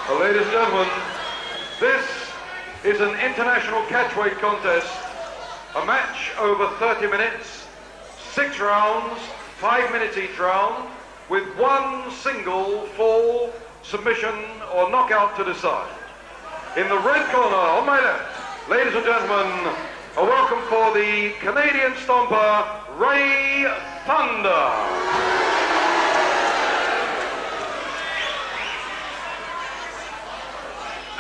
Well, ladies and gentlemen, this is an international catchweight contest. A match over 30 minutes, 6 rounds, 5 minutes each round, with one single fall, submission or knockout to decide. In the red corner, on my left, ladies and gentlemen, a welcome for the Canadian stomper, Ray Thunder.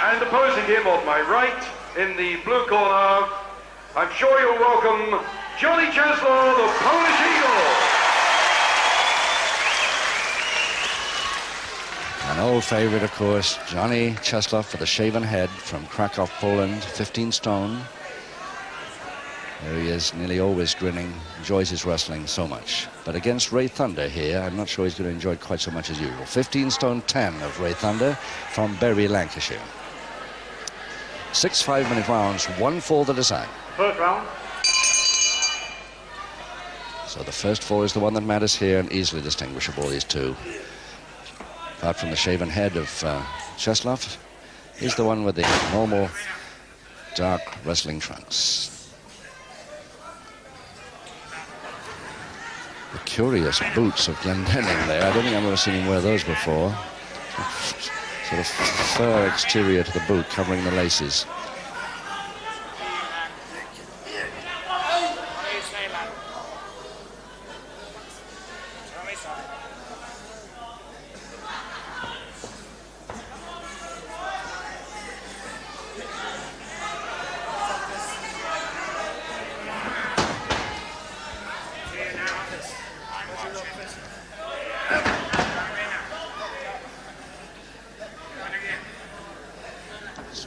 And opposing him on my right, in the blue corner, I'm sure you'll welcome Johnny Czeslaw, the Polish Eagle. An old favorite, of course, Johnny Czeslaw for the shaven head from Krakow, Poland, 15 stone. There he is, nearly always grinning, enjoys his wrestling so much. But against Ray Thunder here, I'm not sure he's going to enjoy it quite so much as usual. 15 stone 10 of Ray Thunder from Bury, Lancashire. 6 5-minute rounds, one fall to decide. First round. So the first fall is the one that matters here, and easily distinguishable, these two. Apart from the shaven head of Czeslaw, he's the one with the normal dark wrestling trunks. The curious boots of Glendenning there. I don't think I've ever seen him wear those before. Sort of fur exterior to the boot, covering the laces.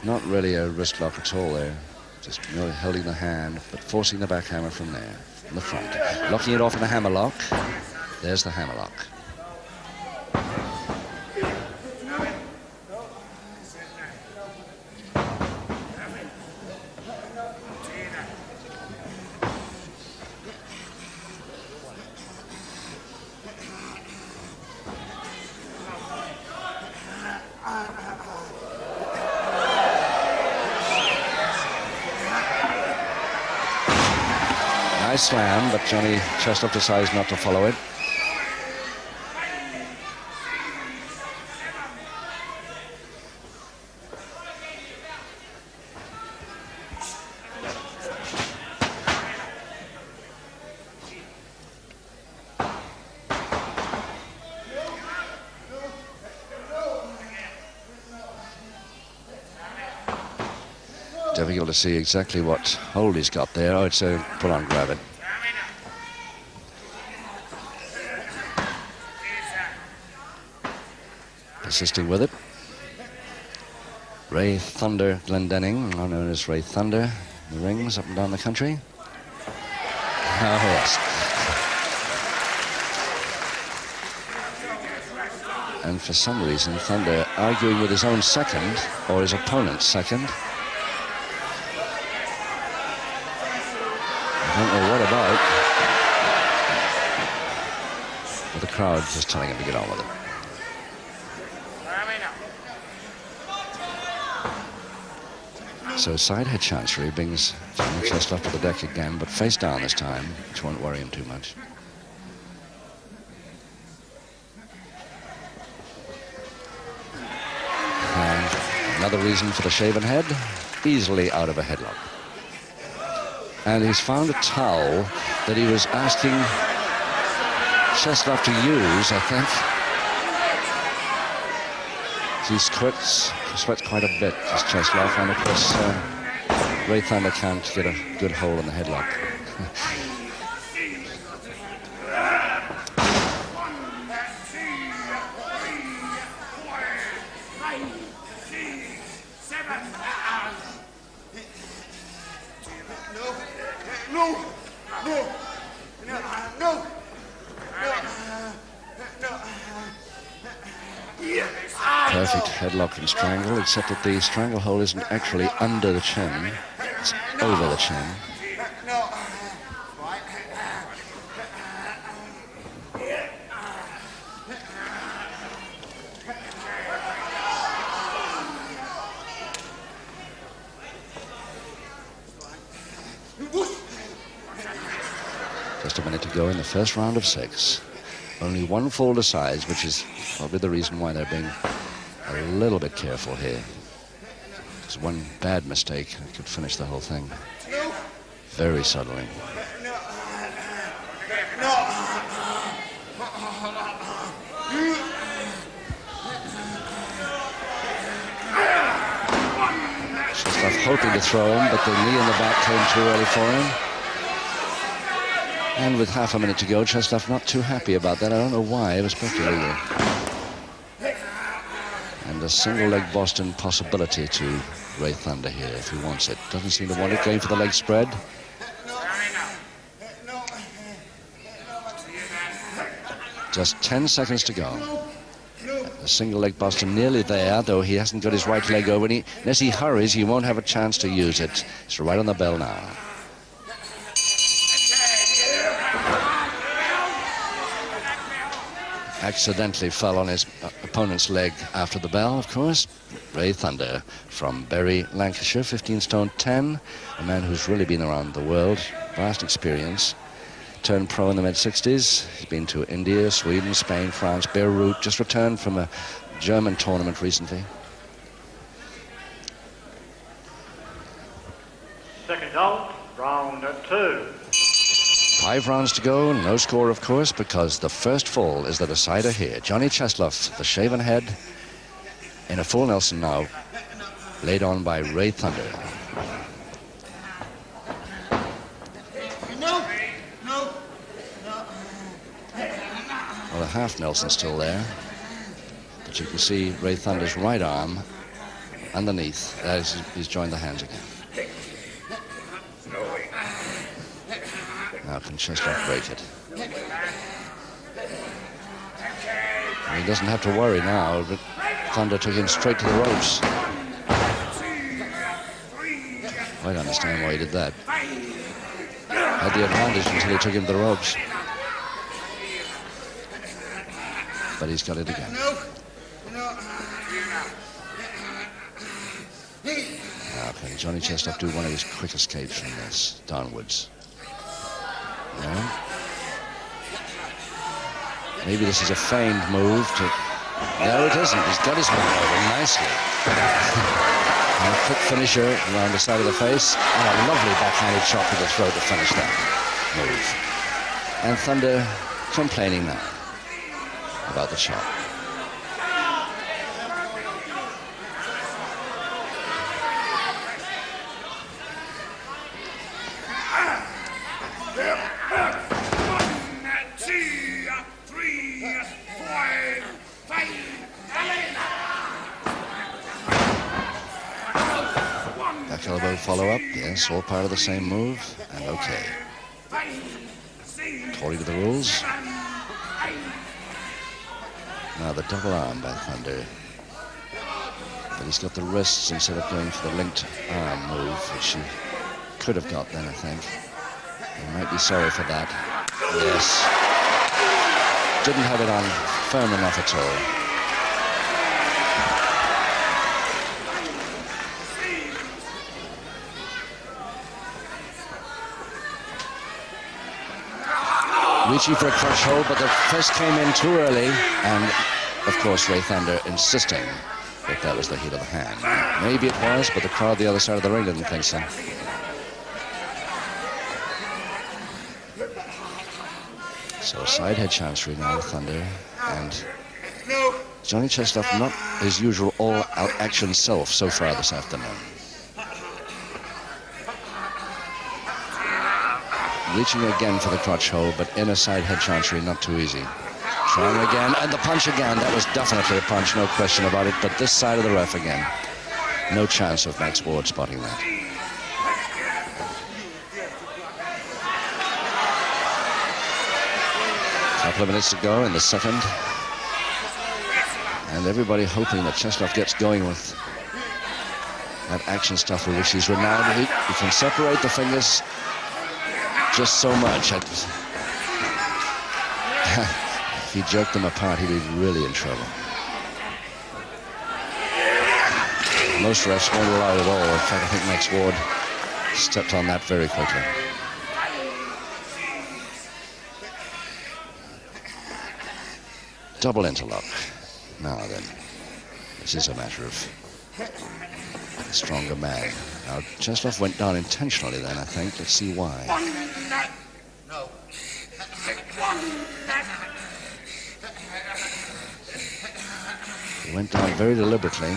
Not really a wrist lock at all there, just really holding the hand, but forcing the backhammer from there, from the front. Locking it off in a hammer lock. There's the hammer lock. Nice slam, but Johnny Czeslaw decides not to follow it. Difficult to see exactly what hold he's got there. Oh, it's a pull-on grab it. Persisting with it. Ray Thunder Glendenning, now known as Ray Thunder, in the rings up and down the country. Oh, yes. And for some reason, Thunder arguing with his own second, or his opponent's second. I don't know what about, but the crowd just telling him to get on with it. So side head chancery brings Johnny Czeslaw to the deck again, but face down this time, which won't worry him too much. And another reason for the shaven head, easily out of a headlock. And he's found a towel that he was asking Czeslaw to use, I think. He sweats quite a bit, this Czeslaw, and of course, Ray Thunder can't get a good hold in the headlock. Perfect headlock and strangle, except that the stranglehold isn't actually under the chin, it's over the chin. Just a minute to go in the first round of 6. Only one fall to size, which is probably the reason why they're being a little bit careful here. Because one bad mistake could finish the whole thing very suddenly. Czeslaw hoping to throw him, but the knee in the back came too early for him. And with half a minute to go, Czeslaw not too happy about that. I don't know why. It was perfectly legal. And a single-leg Boston possibility to Ray Thunder here if he wants it. Doesn't seem to want it. Going for the leg spread. Just 10 seconds to go. A single-leg Boston nearly there, though he hasn't got his right leg over. And unless he hurries, he won't have a chance to use it. It's right on the bell now. Accidentally fell on his opponent's leg after the bell, of course. Ray Thunder from Bury, Lancashire, 15 stone 10, a man who's really been around the world, vast experience. Turned pro in the mid-60s. He's been to India, Sweden, Spain, France, Beirut, just returned from a German tournament recently. Second out, round 2. 5 rounds to go, no score, of course, because the first fall is the decider here. Johnny Czeslaw, the shaven head, in a full Nelson now, laid on by Ray Thunder. Well, a half Nelson still there, but you can see Ray Thunder's right arm underneath as he's joined the hands again. Now can Czeslaw break it? And he doesn't have to worry now, but Thunder took him straight to the ropes. I don't understand why he did that. Had the advantage until he took him to the ropes. But he's got it again. Now can Johnny Czeslaw do one of his quick escapes from this downwards? No. Maybe this is a feigned move to... No, it isn't. He's got his man over nicely. And a quick finisher around the side of the face. And a lovely backhanded shot to the throat to finish that move. And Thunder complaining now about the shot. Back elbow follow-up, yes, all part of the same move, and okay. According to the rules. Now the double arm by Thunder. But he's got the wrists instead of going for the linked arm move, which he could have got then, I think. He might be sorry for that. Yes. Didn't have it on firm enough at all. Reaching for a crutch hold, but the fist came in too early, and of course Ray Thunder insisting that that was the heat of the hand. Maybe it was, but the crowd the other side of the ring didn't think so. So side head chancery now with Thunder, and Johnny Czeslaw not his usual all-out action self so far this afternoon. Reaching again for the crotch hold, but inner side head chancery, not too easy. Trying again, and the punch again. That was definitely a punch, no question about it, but this side of the ref again. No chance of Max Ward spotting that. Couple of minutes to go in the second. And everybody hoping that Czeslaw gets going with that action stuff with which he's renowned. He can separate the fingers just so much. If he jerked them apart, he'd be really in trouble. Most refs won't allow it at all. In fact, I think Max Ward stepped on that very quickly. double interlock. Now then, this is a matter of a stronger man. Now, Czeslaw went down intentionally then, I think. Let's see why. He went down very deliberately.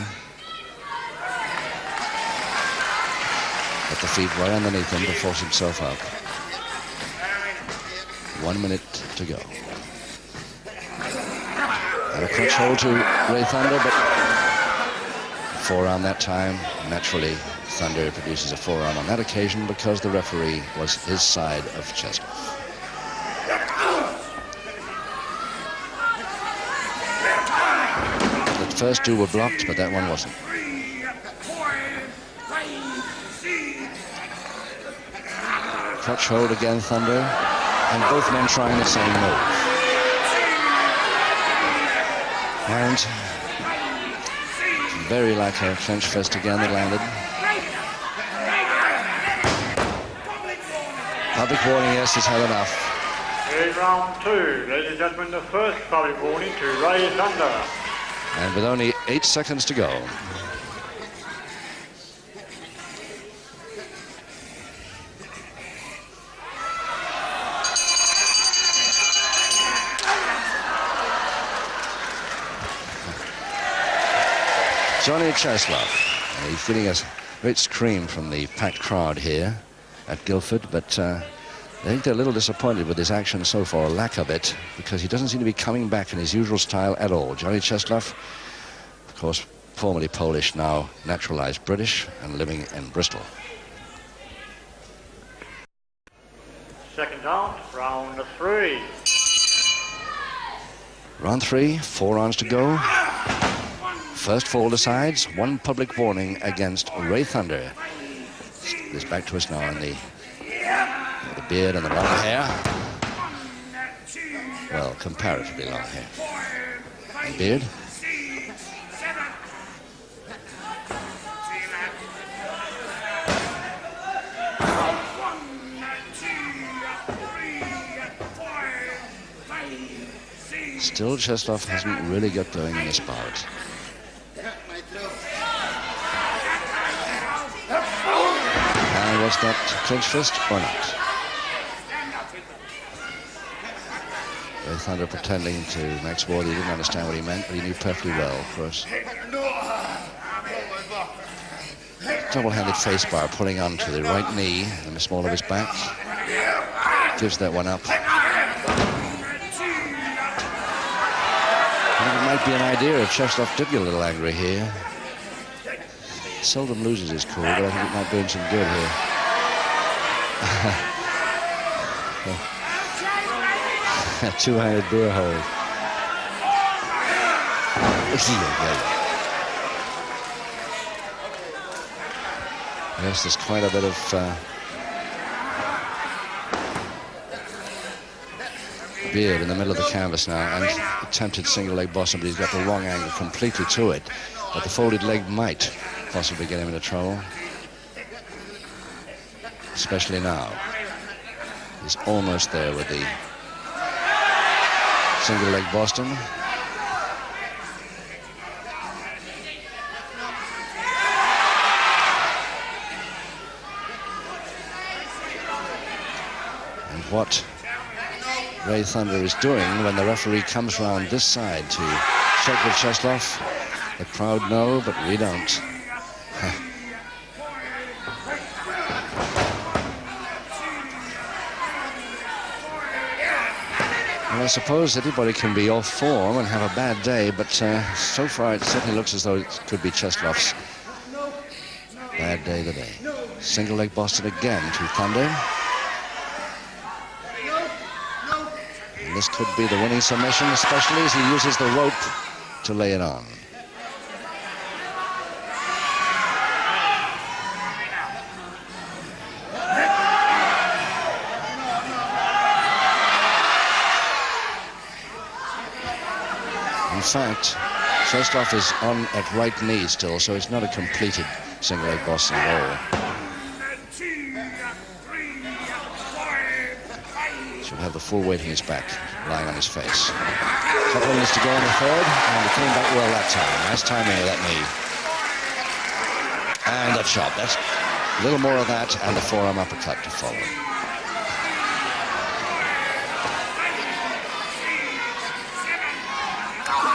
Got the feet right underneath him to force himself up. 1 minute to go. And a crunch hold to Ray Thunder, but forearm that time. Naturally, Thunder produces a forearm on that occasion because the referee was his side of Czeslaw. The first two were blocked, but that one wasn't. Crutch hold again, Thunder, and both men trying the same move. And very like a clench fist again that landed. Public warning, yes, he's had enough. Here's round 2. Ladies and gentlemen, the first public warning to Ray Thunder. And with only 8 seconds to go. Johnny Czeslaw. He's getting a great scream from the packed crowd here at Guildford, but I think they're a little disappointed with his action so far, or lack of it, because he doesn't seem to be coming back in his usual style at all. Johnny Czeslaw, of course, formerly Polish, now naturalized British and living in Bristol. Second out, round 3. Round 3, 4 rounds to go. First fall decides, 1 public warning against Ray Thunder. This back twist now in the beard and the long hair. Well, comparatively long hair. And beard. Still, Czeslaw hasn't really got going in this bout. And was that clinch fist or not? Ray Thunder pretending to Max Ward he didn't understand what he meant, but he knew perfectly well, of course. Double-handed face bar pulling onto the right knee and the small of his back. Gives that one up. I think it might be an idea if Czeslaw did get a little angry here. Seldom loses his cool, but I think it might do him some good here. Two-handed beer hold. Yes, there's quite a bit of beard in the middle of the canvas now, and attempted single leg Boston, but he's got the wrong angle completely to it. But the folded leg might possibly get him into trouble, especially now. He's almost there with the single leg Boston. And what Ray Thunder is doing when the referee comes round this side to check with Czeslaw, the crowd know, but we don't. Well, I suppose everybody can be off form and have a bad day, but so far it certainly looks as though it could be Czeslaw's bad day today. Single leg Boston again to Thunder. And this could be the winning submission, especially as he uses the rope to lay it on. In fact, Czeslaw is on at right knee still, so it's not a completed single leg Boston at all. Should have have the full weight in his back, lying on his face. A couple of minutes to go in the third, and he came back well that time. Nice timing of that knee. And that chop. That's a little more of that, and the forearm uppercut to follow.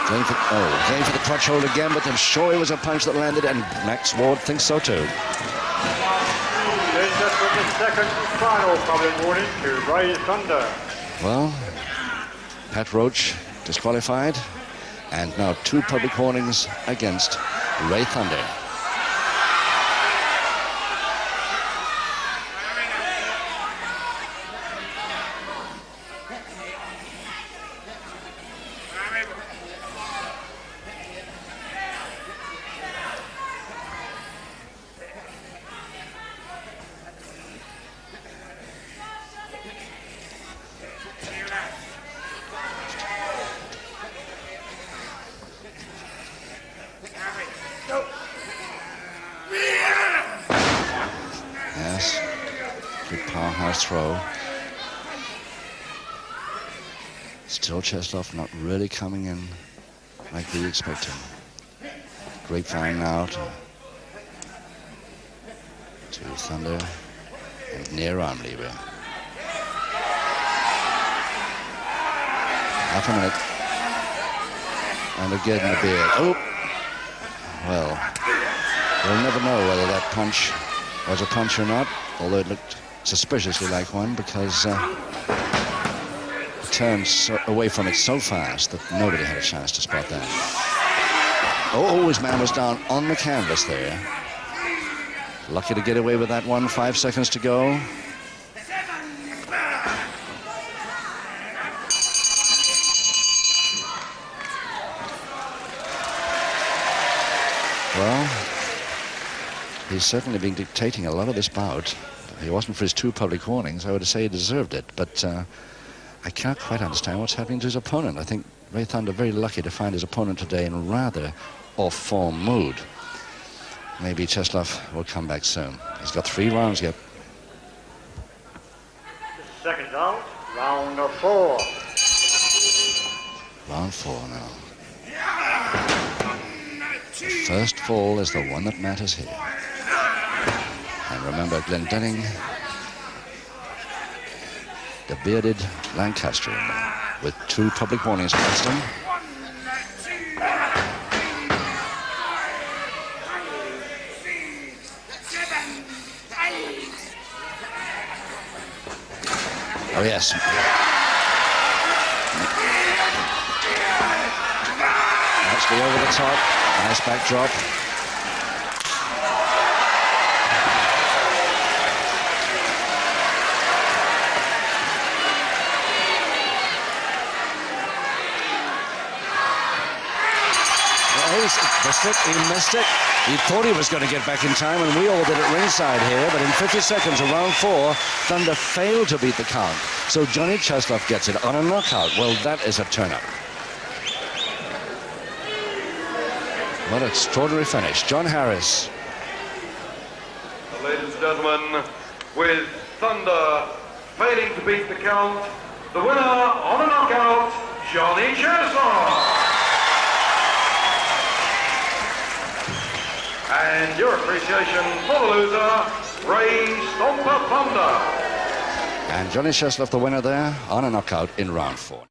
Going for the crutch hold again, but I'm sure it was a punch that landed, and Max Ward thinks so too. This is the second and final public warning to Ray Thunder. Well, Pat Roach disqualified, and now 2 public warnings against Ray Thunder. Yes, good powerhouse throw. Still Czeslaw not really coming in like we expect him. Grapevine now to Thunder and near arm lever. Half a minute. And again the beard. Oh! Well, we'll never know whether that punch was a punch or not, although it looked suspiciously like one, because it turned away from it so fast that nobody had a chance to spot that. Oh, his man was down on the canvas there. Lucky to get away with that one. 5 seconds to go. Well, he's certainly been dictating a lot of this bout. If he wasn't for his 2 public warnings, I would say he deserved it. But I can't quite understand what's happening to his opponent. I think Ray Thunder very lucky to find his opponent today in rather off-form mood. Maybe Czeslaw will come back soon. He's got 3 rounds yet. Second out, round of 4. Round 4 now. The first fall is the one that matters here. And remember, Glendenning, the bearded Lancastrian, with 2 public warnings against him. Oh, yes. Actually over the top. Nice backdrop. He missed it. He thought he was going to get back in time, and we all did it ringside here, but in 50 seconds of round 4, Thunder failed to beat the count. So Johnny Czeslaw gets it on a knockout. Well, that is a turn-up. What an extraordinary finish. John Harris. Ladies and gentlemen, with Thunder failing to beat the count, the winner on a knockout, Johnny Czeslaw. And your appreciation for the loser, Ray Stomper Thunder. And Johnny Czeslaw, the winner there, on a knockout in round 4.